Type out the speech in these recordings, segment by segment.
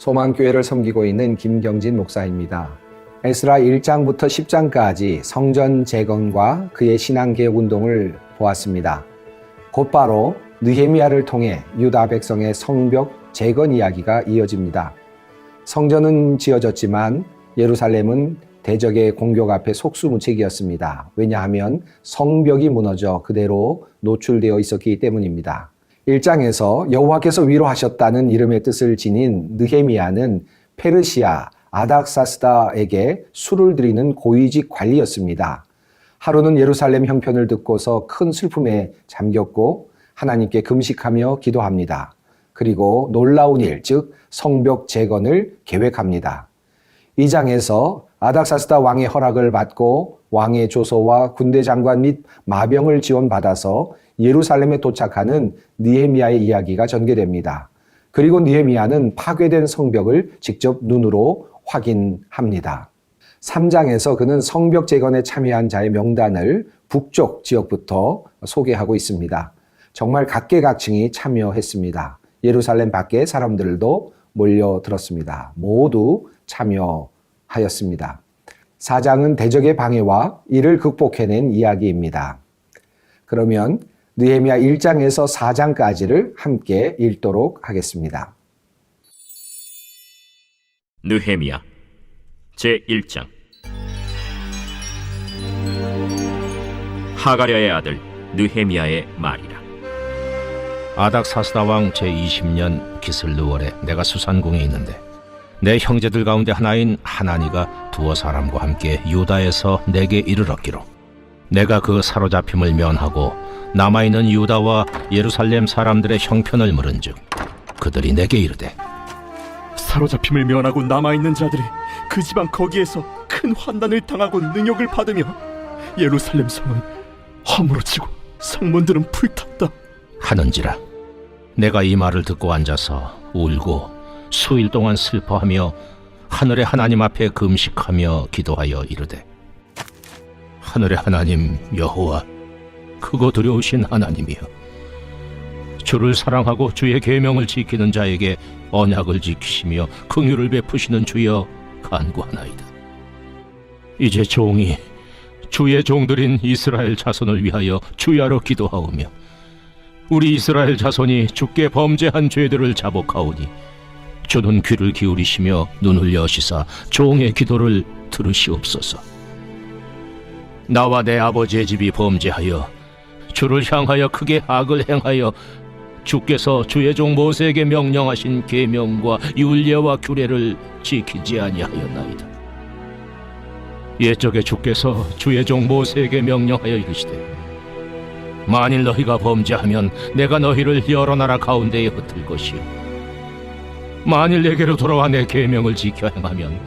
소망교회를 섬기고 있는 김경진 목사입니다. 에스라 1장부터 10장까지 성전 재건과 그의 신앙개혁 운동을 보았습니다. 곧바로 느헤미야를 통해 유다 백성의 성벽 재건 이야기가 이어집니다. 성전은 지어졌지만 예루살렘은 대적의 공격 앞에 속수무책이었습니다. 왜냐하면 성벽이 무너져 그대로 노출되어 있었기 때문입니다. 1장에서 여호와께서 위로하셨다는 이름의 뜻을 지닌 느헤미야는 페르시아 아닥사스다에게 술을 드리는 고위직 관리였습니다. 하루는 예루살렘 형편을 듣고서 큰 슬픔에 잠겼고 하나님께 금식하며 기도합니다. 그리고 놀라운 일, 즉 성벽 재건을 계획합니다. 2장에서 아닥사스다 왕의 허락을 받고 왕의 조서와 군대 장관 및 마병을 지원받아서 예루살렘에 도착하는 느헤미야의 이야기가 전개됩니다. 그리고 느헤미야는 파괴된 성벽을 직접 눈으로 확인합니다. 3장에서 그는 성벽 재건에 참여한 자의 명단을 북쪽 지역부터 소개하고 있습니다. 정말 각계각층이 참여했습니다. 예루살렘 밖에 사람들도 몰려들었습니다. 모두 참여하였습니다. 4장은 대적의 방해와 이를 극복해낸 이야기입니다. 그러면 느헤미야 1장에서 4장까지를 함께 읽도록 하겠습니다. 느헤미야 제1장. 하가랴의 아들 느헤미야의 말이라. 아닥사스다 왕 제20년 기슬르월에 내가 수산궁에 있는데 내 형제들 가운데 하나인 하나니가 두어 사람과 함께 유다에서 내게 이르렀기로 내가 그 사로잡힘을 면하고 남아있는 유다와 예루살렘 사람들의 형편을 물은즉 그들이 내게 이르되 사로잡힘을 면하고 남아있는 자들이 그 지방 거기에서 큰 환난을 당하고 능욕을 받으며 예루살렘 성은 허물어지고 성문들은 불탔다 하는지라. 내가 이 말을 듣고 앉아서 울고 수일 동안 슬퍼하며 하늘의 하나님 앞에 금식하며 기도하여 이르되 하늘의 하나님 여호와 크고 두려우신 하나님이여, 주를 사랑하고 주의 계명을 지키는 자에게 언약을 지키시며 긍휼을 베푸시는 주여 간구하나이다. 이제 종이 주의 종들인 이스라엘 자손을 위하여 주야로 기도하오며 우리 이스라엘 자손이 주께 범죄한 죄들을 자복하오니 주는 귀를 기울이시며 눈을 여시사 종의 기도를 들으시옵소서. 나와 내 아버지의 집이 범죄하여 주를 향하여 크게 악을 행하여 주께서 주의 종 모세에게 명령하신 계명과 율례와 규례를 지키지 아니하였나이다. 옛적에 주께서 주의 종 모세에게 명령하여 이르시되 만일 너희가 범죄하면 내가 너희를 여러 나라 가운데에 흩을 것이요 만일 내게로 돌아와 내 계명을 지켜 행하면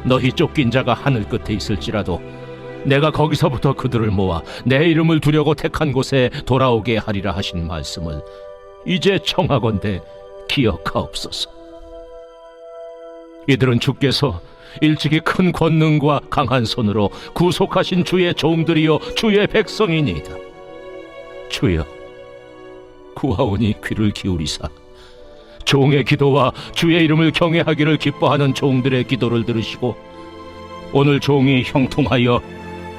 너희 쫓긴 자가 하늘 끝에 있을지라도 내가 거기서부터 그들을 모아 내 이름을 두려고 택한 곳에 돌아오게 하리라 하신 말씀을 이제 청하건대 기억하옵소서. 이들은 주께서 일찍이 큰 권능과 강한 손으로 구속하신 주의 종들이요 주의 백성이니이다. 주여, 구하오니 귀를 기울이사 종의 기도와 주의 이름을 경외하기를 기뻐하는 종들의 기도를 들으시고 오늘 종이 형통하여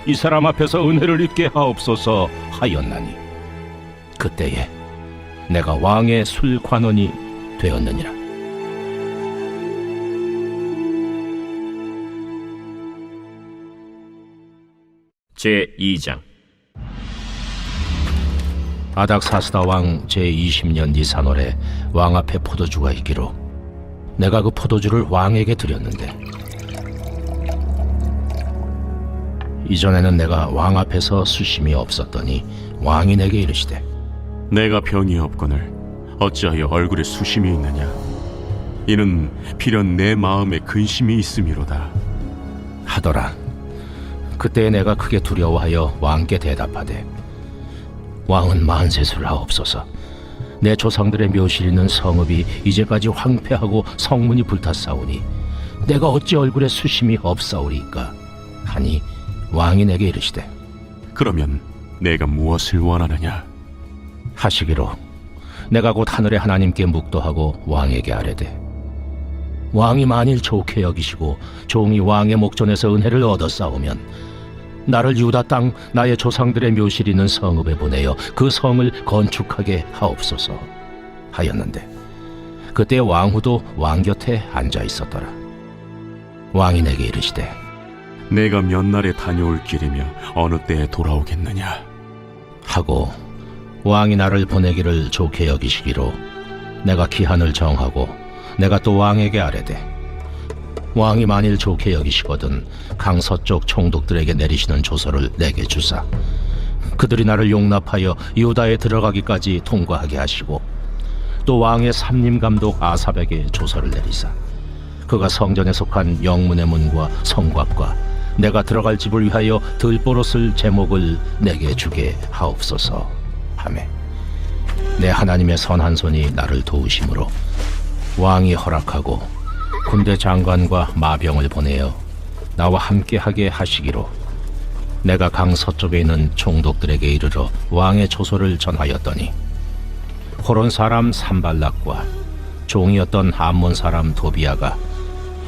이 사람 앞에서 은혜를 입게 하옵소서 하였나니 그때에 내가 왕의 술관원이 되었느니라. 제2장. 아닥사스다 왕 제20년 니산월에 왕 앞에 포도주가 있기로 내가 그 포도주를 왕에게 드렸는데 이전에는 내가 왕 앞에서 수심이 없었더니 왕이 내게 이르시되 내가 병이 없거늘 어찌하여 얼굴에 수심이 있느냐 이는 필연 내 마음에 근심이 있음이로다 하더라. 그때 내가 크게 두려워하여 왕께 대답하되 왕은 만세수를 하옵소서. 내 조상들의 묘실 있는 성읍이 이제까지 황폐하고 성문이 불탔사오니 내가 어찌 얼굴에 수심이 없사오리까 하니 왕이 내게 이르시되 그러면 내가 무엇을 원하느냐 하시기로 내가 곧 하늘의 하나님께 묵도하고 왕에게 아뢰되 왕이 만일 좋게 여기시고 종이 왕의 목전에서 은혜를 얻었사오면 나를 유다 땅 나의 조상들의 묘실 있는 성읍에 보내어 그 성을 건축하게 하옵소서 하였는데, 그때 왕후도 왕 곁에 앉아 있었더라. 왕이 내게 이르시되, 내가 몇 날에 다녀올 길이며 어느 때에 돌아오겠느냐? 하고 왕이 나를 보내기를 좋게 여기시기로 내가 기한을 정하고 내가 또 왕에게 아뢰되, 왕이 만일 좋게 여기시거든 강서쪽 총독들에게 내리시는 조서를 내게 주사 그들이 나를 용납하여 유다에 들어가기까지 통과하게 하시고, 또 왕의 삼림감독 아삽에게 조서를 내리사 그가 성전에 속한 영문의 문과 성곽과 내가 들어갈 집을 위하여 들보로 쓸 제목을 내게 주게 하옵소서 하매, 내 하나님의 선한 손이 나를 도우심으로 왕이 허락하고 군대 장관과 마병을 보내어 나와 함께하게 하시기로 내가 강 서쪽에 있는 총독들에게 이르러 왕의 조서를 전하였더니, 호론 사람 산발락과 종이었던 암몬 사람 도비아가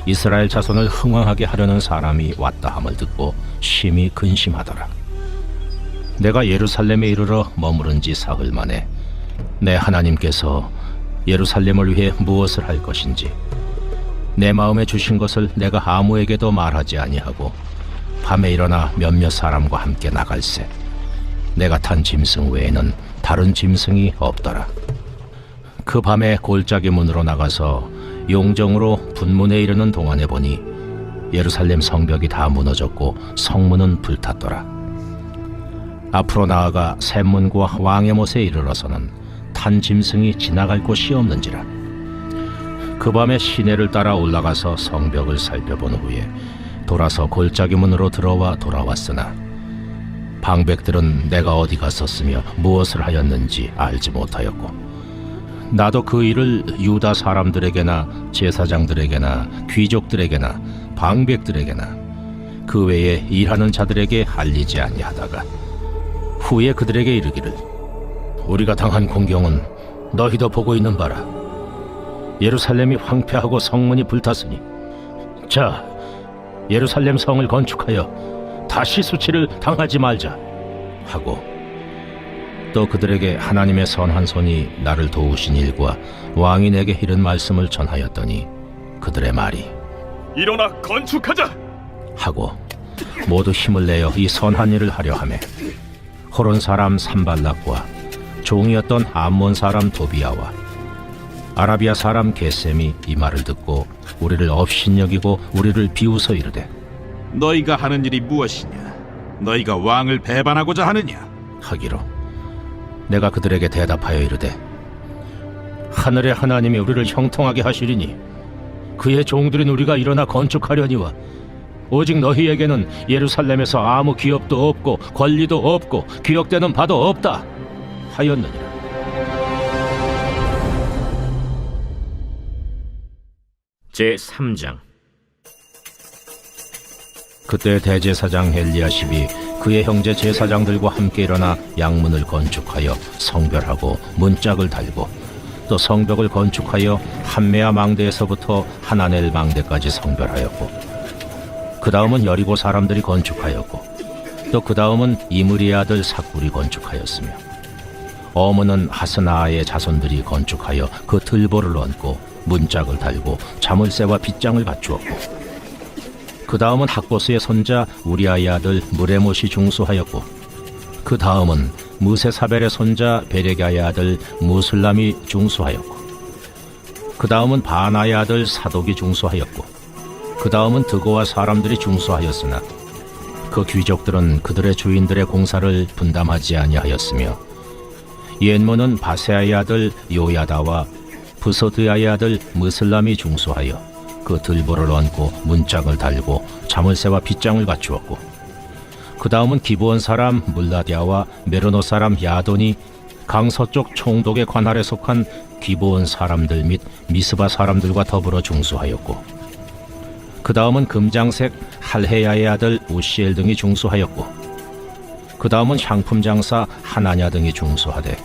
이스라엘 자손을 흥왕하게 하려는 사람이 왔다 함을 듣고 심히 근심하더라. 내가 예루살렘에 이르러 머무른 지 사흘 만에 내 하나님께서 예루살렘을 위해 무엇을 할 것인지 내 마음에 주신 것을 내가 아무에게도 말하지 아니하고 밤에 일어나 몇몇 사람과 함께 나갈새 내가 탄 짐승 외에는 다른 짐승이 없더라. 그 밤에 골짜기 문으로 나가서 용정으로 분문에 이르는 동안에 보니 예루살렘 성벽이 다 무너졌고 성문은 불탔더라. 앞으로 나아가 샘문과 왕의 못에 이르러서는 탄 짐승이 지나갈 곳이 없는지라. 그 밤에 시내를 따라 올라가서 성벽을 살펴본 후에 돌아서 골짜기 문으로 들어와 돌아왔으나 방백들은 내가 어디 갔었으며 무엇을 하였는지 알지 못하였고, 나도 그 일을 유다 사람들에게나 제사장들에게나 귀족들에게나 방백들에게나 그 외에 일하는 자들에게 알리지 아니하다가 후에 그들에게 이르기를, 우리가 당한 공경은 너희도 보고 있는 바라. 예루살렘이 황폐하고 성문이 불탔으니 자, 예루살렘 성을 건축하여 다시 수치를 당하지 말자 하고, 또 그들에게 하나님의 선한 손이 나를 도우신 일과 왕이 내게 이른 말씀을 전하였더니 그들의 말이 일어나 건축하자! 하고 모두 힘을 내어 이 선한 일을 하려 하매, 호론 사람 산발락과 종이었던 암몬 사람 도비아와 아라비아 사람 게셈이 이 말을 듣고 우리를 업신여기고 우리를 비웃어 이르되, 너희가 하는 일이 무엇이냐? 너희가 왕을 배반하고자 하느냐? 하기로 내가 그들에게 대답하여 이르되, 하늘의 하나님이 우리를 형통하게 하시리니 그의 종들인 우리가 일어나 건축하려니와 오직 너희에게는 예루살렘에서 아무 기업도 없고 권리도 없고 기억되는 바도 없다 하였느니라. 제3장. 그때 대제사장 엘리야십이 그의 형제 제사장들과 함께 일어나 양문을 건축하여 성별하고 문짝을 달고, 또 성벽을 건축하여 한메아 망대에서부터 하나넬 망대까지 성별하였고, 그 다음은 여리고 사람들이 건축하였고, 또 그 다음은 이므리의 아들 삭굴이 건축하였으며, 어문은 하스나아의 자손들이 건축하여 그 들보를 얹고 문짝을 달고 자물쇠와 빗장을 갖추었고, 그 다음은 학보스의 손자 우리아의 아들 무레못이 중수하였고, 그 다음은 무세사벨의 손자 베레가의 아들 무슬람이 중수하였고, 그 다음은 바나의 아들 사독이 중수하였고, 그 다음은 드고와 사람들이 중수하였으나 그 귀족들은 그들의 주인들의 공사를 분담하지 아니하였으며, 옌모는 바세아의 아들 요야다와 부소드야의 아들 무슬람이 중수하여 그 들보를 얹고 문짝을 달고 자물쇠와 빗장을 갖추었고, 그 다음은 기브온 사람 물라디아와 메르노 사람 야돈이 강서쪽 총독의 관할에 속한 기브온 사람들 및 미스바 사람들과 더불어 중수하였고, 그 다음은 금장색 할헤야의 아들 우시엘 등이 중수하였고, 그 다음은 향품 장사 하나냐 등이 중수하되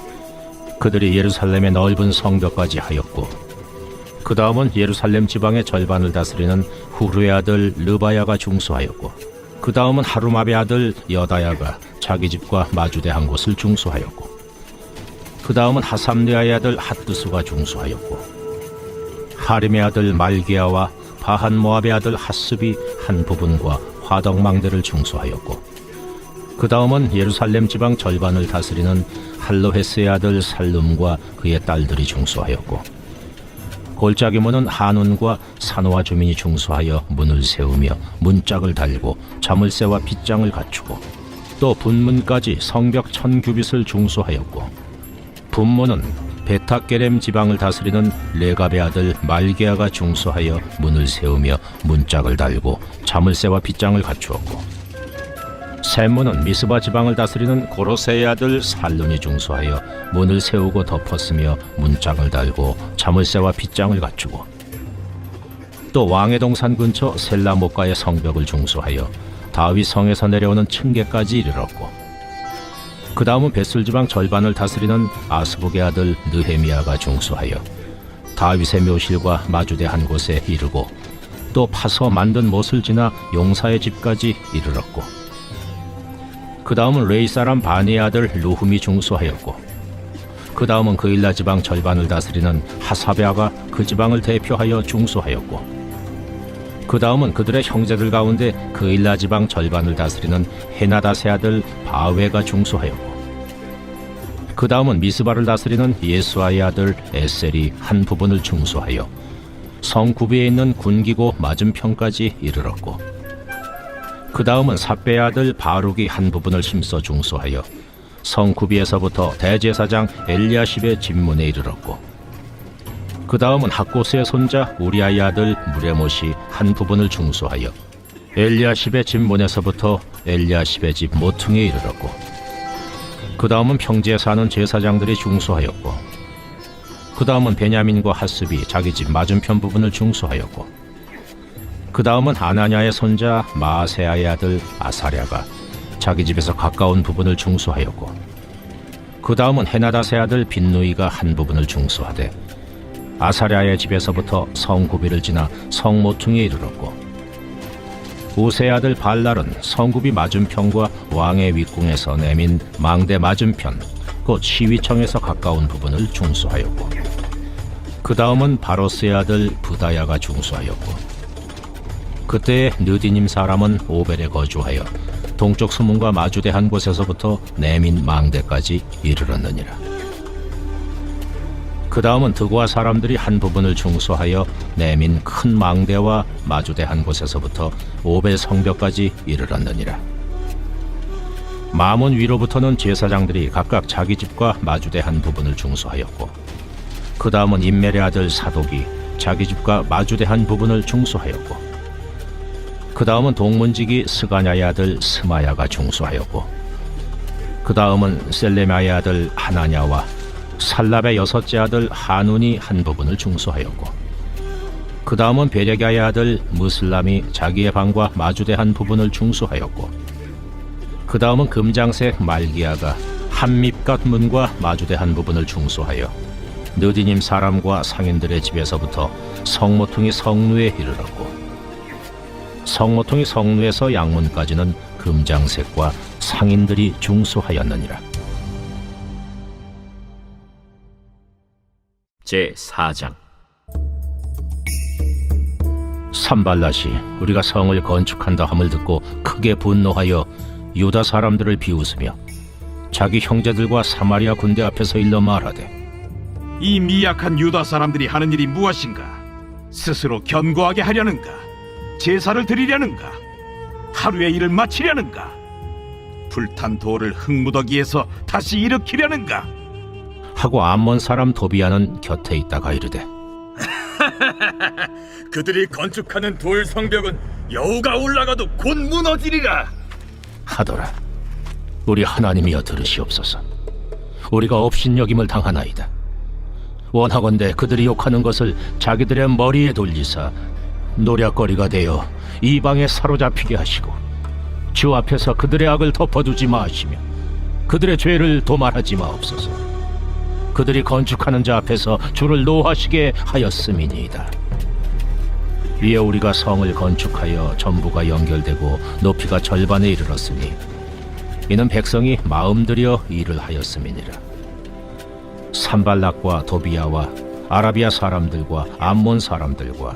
그들이 예루살렘의 넓은 성벽까지 하였고, 그 다음은 예루살렘 지방의 절반을 다스리는 후르의 아들 르바야가 중수하였고, 그 다음은 하루마베 아들 여다야가 자기 집과 마주대한 곳을 중수하였고, 그 다음은 하삼리아의 아들 핫드수가 중수하였고, 하림의 아들 말기야와 바한 모압의 아들 핫습이 한 부분과 화덕망대를 중수하였고, 그 다음은 예루살렘 지방 절반을 다스리는 할로헤스의 아들 살룸과 그의 딸들이 중수하였고, 골짜기 문은 한운과 산호와 주민이 중수하여 문을 세우며 문짝을 달고 자물쇠와 빗장을 갖추고, 또 분문까지 성벽 1000규빗을 중수하였고, 분문은 베타게렘 지방을 다스리는 레갑의 아들 말게아가 중수하여 문을 세우며 문짝을 달고 자물쇠와 빗장을 갖추었고, 샘문은 미스바 지방을 다스리는 고로세의 아들 살룬이 중수하여 문을 세우고 덮었으며 문짝을 달고 자물쇠와 빗장을 갖추고, 또 왕의 동산 근처 셀라목가의 성벽을 중수하여 다윗 성에서 내려오는 층계까지 이르렀고, 그 다음은 벳술 지방 절반을 다스리는 아스복의 아들 느헤미야가 중수하여 다윗의 묘실과 마주대한 곳에 이르고, 또 파서 만든 못을 지나 용사의 집까지 이르렀고, 그 다음은 레이 사람 바니의 아들 루훔이 중수하였고, 그 다음은 그일라 지방 절반을 다스리는 하사베아가 그 지방을 대표하여 중수하였고, 그 다음은 그들의 형제들 가운데 그일라 지방 절반을 다스리는 헤나닷의 아들 바웨가 중수하였고, 그 다음은 미스바를 다스리는 예수아의 아들 에셀이 한 부분을 중수하여 성 구비에 있는 군기고 맞은편까지 이르렀고, 그 다음은 삽배의 아들 바룩이 한 부분을 힘써 중수하여 성 구비에서부터 대제사장 엘리야십의 집문에 이르렀고, 그 다음은 학고스의 손자 우리아의 아들 무레못이 한 부분을 중수하여 엘리야십의 집문에서부터 엘리야십의 집 모퉁이에 이르렀고, 그 다음은 평지에 사는 제사장들이 중수하였고, 그 다음은 베냐민과 핫습이 자기 집 맞은편 부분을 중수하였고, 그 다음은 아나냐의 손자 마아세아의 아들 아사랴가 자기 집에서 가까운 부분을 중수하였고, 그 다음은 헤나닷의 아들 빈누이가 한 부분을 중수하되 아사랴의 집에서부터 성구비를 지나 성모퉁이에 이르렀고, 우세의 아들 발랄은 성구비 맞은편과 왕의 윗궁에서 내민 망대 맞은편 곧 시위청에서 가까운 부분을 중수하였고, 그 다음은 바로스의 아들 부다야가 중수하였고, 그때의 느디님 사람은 오벨에 거주하여 동쪽 수문과 마주대한 곳에서부터 내민 망대까지 이르렀느니라. 그 다음은 드고아 사람들이 한 부분을 중수하여 내민 큰 망대와 마주대한 곳에서부터 오벨 성벽까지 이르렀느니라. 마몬 위로부터는 제사장들이 각각 자기 집과 마주대한 부분을 중수하였고, 그 다음은 임멜의 아들 사독이 자기 집과 마주대한 부분을 중수하였고, 그 다음은 동문지기 스가냐의 아들 스마야가 중수하였고, 그 다음은 셀레마의 아들 하나냐와 살랍의 여섯째 아들 하눈이 한 부분을 중수하였고, 그 다음은 베레가의 아들 무슬람이 자기의 방과 마주대한 부분을 중수하였고, 그 다음은 금장색 말기야가 한밉갓 문과 마주대한 부분을 중수하여 느디님 사람과 상인들의 집에서부터 성모퉁이 성루에 이르렀고, 성모퉁이 성루에서 양문까지는 금장색과 상인들이 중수하였느니라. 제4장. 산발랏이 우리가 성을 건축한다 함을 듣고 크게 분노하여 유다 사람들을 비웃으며 자기 형제들과 사마리아 군대 앞에서 일러 말하되, 이 미약한 유다 사람들이 하는 일이 무엇인가? 스스로 견고하게 하려는가? 제사를 드리려는가? 하루의 일을 마치려는가? 불탄 돌을 흙무더기에서 다시 일으키려는가? 하고 암몬 사람 도비아는 곁에 있다가 이르되, 그들이 건축하는 돌 성벽은 여우가 올라가도 곧 무너지리라. 하더라. 우리 하나님이여 들으시옵소서. 우리가 업신여김을 당하나이다. 원하건대 그들이 욕하는 것을 자기들의 머리에 돌리사 노략거리가 되어 이방에 사로잡히게 하시고, 주 앞에서 그들의 악을 덮어두지 마시며 그들의 죄를 도말하지 마옵소서. 그들이 건축하는 자 앞에서 주를 노하시게 하였음이니이다. 이에 우리가 성을 건축하여 전부가 연결되고 높이가 절반에 이르렀으니 이는 백성이 마음들여 일을 하였음이니라. 산발락과 도비야와 아라비아 사람들과 암몬 사람들과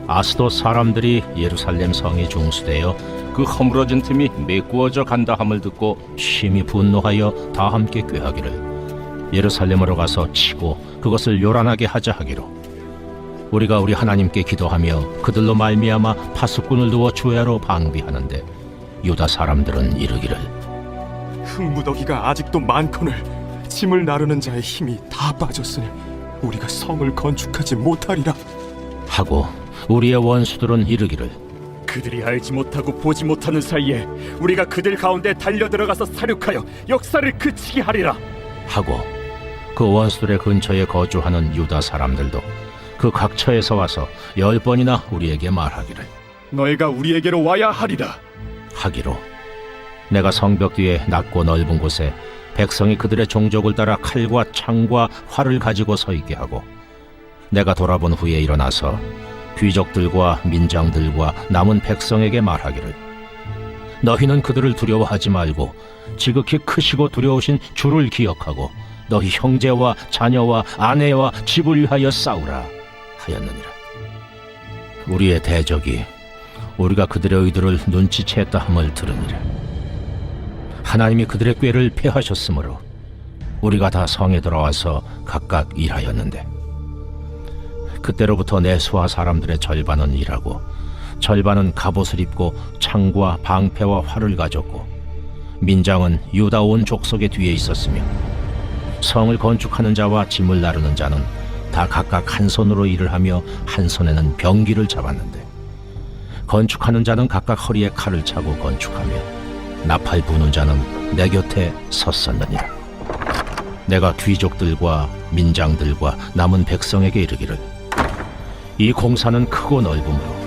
아스돗 사람들이 예루살렘 성이 중수되어 그 허물어진 틈이 메꾸어져 간다 함을 듣고 심히 분노하여 다 함께 꾀하기를 예루살렘으로 가서 치고 그것을 요란하게 하자 하기로 우리가 우리 하나님께 기도하며 그들로 말미암아 파수꾼을 두어 주야로 방비하는데 유다 사람들은 이르기를 흙무더기가 아직도 많거늘 짐을 나르는 자의 힘이 다 빠졌으니 우리가 성을 건축하지 못하리라. 하고 우리의 원수들은 이르기를 그들이 알지 못하고 보지 못하는 사이에 우리가 그들 가운데 달려들어가서 사륙하여 역사를 그치게 하리라. 하고 그 원수들의 근처에 거주하는 유다 사람들도 그 각처에서 와서 10번이나 우리에게 말하기를 너희가 우리에게로 와야 하리라. 하기로 내가 성벽 뒤에 낮고 넓은 곳에 백성이 그들의 종족을 따라 칼과 창과 활을 가지고 서 있게 하고 내가 돌아본 후에 일어나서 귀족들과 민장들과 남은 백성에게 말하기를 너희는 그들을 두려워하지 말고 지극히 크시고 두려우신 주를 기억하고 너희 형제와 자녀와 아내와 집을 위하여 싸우라 하였느니라. 우리의 대적이 우리가 그들의 의도를 눈치챘다 함을 들으니라. 하나님이 그들의 꾀를 패하셨으므로 우리가 다 성에 들어와서 각각 일하였는데 그때로부터 내 수하 사람들의 절반은 일하고 절반은 갑옷을 입고 창과 방패와 활을 가졌고 민장은 유다 온 족속의 뒤에 있었으며 성을 건축하는 자와 짐을 나르는 자는 다 각각 한 손으로 일을 하며 한 손에는 병기를 잡았는데 건축하는 자는 각각 허리에 칼을 차고 건축하며 나팔 부는 자는 내 곁에 섰었느니라. 내가 귀족들과 민장들과 남은 백성에게 이르기를 이 공사는 크고 넓으므로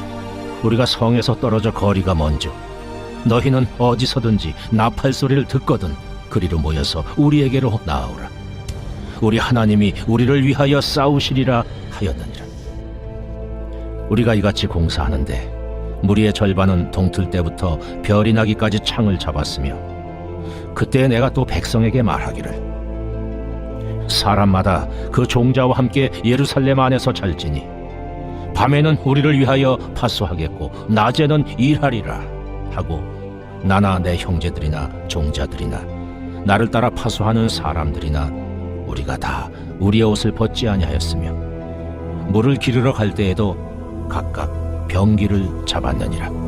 우리가 성에서 떨어져 거리가 먼저 너희는 어디서든지 나팔 소리를 듣거든 그리로 모여서 우리에게로 나아오라. 우리 하나님이 우리를 위하여 싸우시리라 하였느니라. 우리가 이같이 공사하는데 무리의 절반은 동틀 때부터 별이 나기까지 창을 잡았으며 그때 내가 또 백성에게 말하기를 사람마다 그 종자와 함께 예루살렘 안에서 잘지니 밤에는 우리를 위하여 파수하겠고 낮에는 일하리라 하고 나나 내 형제들이나 종자들이나 나를 따라 파수하는 사람들이나 우리가 다 우리의 옷을 벗지 아니하였으며 물을 기르러 갈 때에도 각각 병기를 잡았느니라.